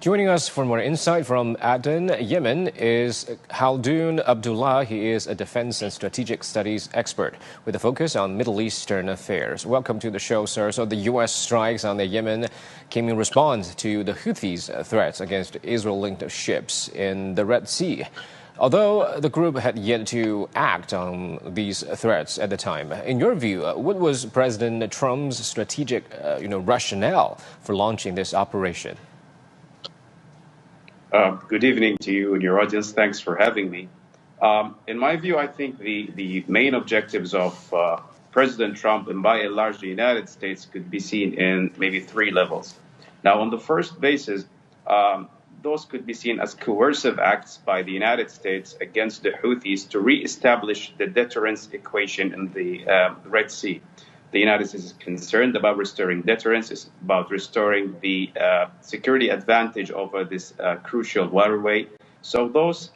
Joining us for more insight from Aden, Yemen, is Khaldoon Abdullah. He is a defense and strategic studies expert with a focus on Middle Eastern affairs. Welcome to the show, sir. So the U.S. strikes on the Yemen came in response to the Houthis' threats against Israel-linked ships in the Red Sea. Although the group had yet to act on these threats at the time, in your view, what was President Trump's strategic rationale for launching this operation? Good evening to you and your audience. Thanks for having me. In my view, I think the main objectives of President Trump and by and large the United States could be seen in maybe three levels. Now, on the first basis, those could be seen as coercive acts by the United States against the Houthis to reestablish the deterrence equation in the Red Sea. The United States is concerned about restoring deterrence, it's about restoring the security advantage over this crucial waterway. So those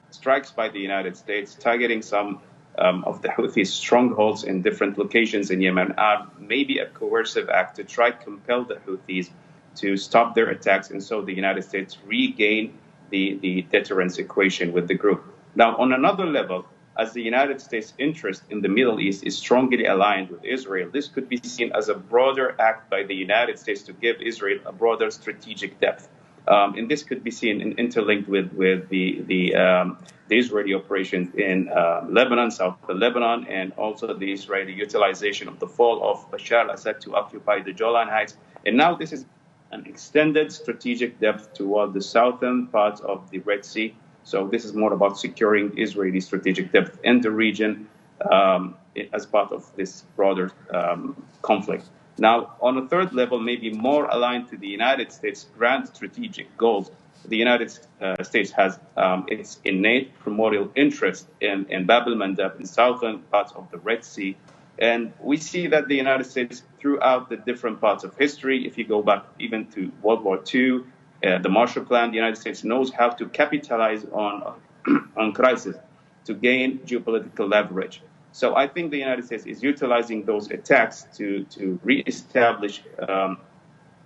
strikes by the United States targeting some of the Houthis' strongholds in different locations in Yemen are maybe a coercive act to try to compel the Houthis to stop their attacks, and so the United States regain the deterrence equation with the group. Now, on another level, as the United States' interest in the Middle East is strongly aligned with Israel, this could be seen as a broader act by the United States to give Israel a broader strategic depth. And this could be seen and interlinked with the Israeli operations in Lebanon, south of Lebanon, and also the Israeli utilization of the fall of Bashar al-Assad to occupy the Golan Heights. And now this is an extended strategic depth toward the southern part of the Red Sea. So this is more about securing Israeli strategic depth in the region as part of this broader conflict. Now, on a third level, maybe more aligned to the United States' grand strategic goals, the United States has its innate primordial interest in Bab el-Mandeb, in southern parts of the Red Sea. And we see that the United States, throughout the different parts of history, if you go back even to World War II, the Marshall Plan, the United States knows how to capitalize on crisis to gain geopolitical leverage. So I think the United States is utilizing those attacks to reestablish,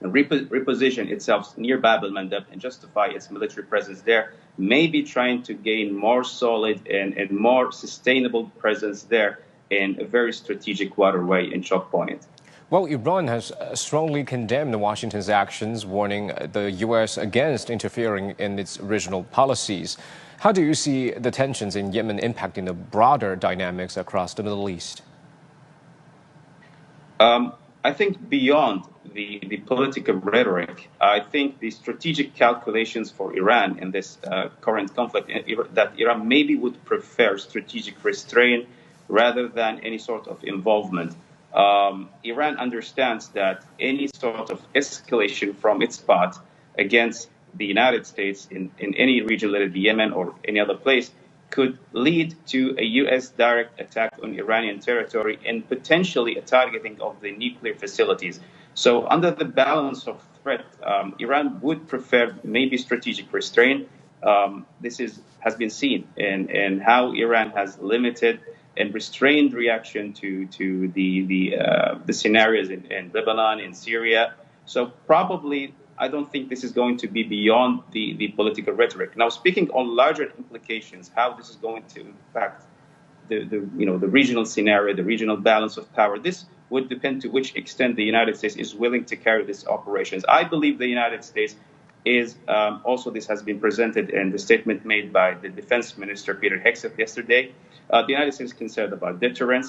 reposition itself near Bab el-Mandeb and justify its military presence there, maybe trying to gain more solid and more sustainable presence there in a very strategic waterway and choke point. Well, Iran has strongly condemned Washington's actions, warning the U.S. against interfering in its regional policies. How do you see the tensions in Yemen impacting the broader dynamics across the Middle East? I think beyond the political rhetoric, I think the strategic calculations for Iran in this current conflict, that Iran maybe would prefer strategic restraint rather than any sort of involvement. Iran understands that any sort of escalation from its part against the United States in any region, let it be Yemen or any other place, could lead to a U.S. direct attack on Iranian territory and potentially a targeting of the nuclear facilities. So under the balance of threat, Iran would prefer maybe strategic restraint. This has been seen in how Iran has limited and restrained reaction to the scenarios in Lebanon, in Syria. So probably, I don't think this is going to be beyond the political rhetoric. Now, speaking on larger implications, how this is going to impact the regional scenario, the regional balance of power, this would depend to which extent the United States is willing to carry these operations. I believe the United States is also, this has been presented in the statement made by the Defense Minister Peter Hegseth yesterday. The United States is concerned about deterrence.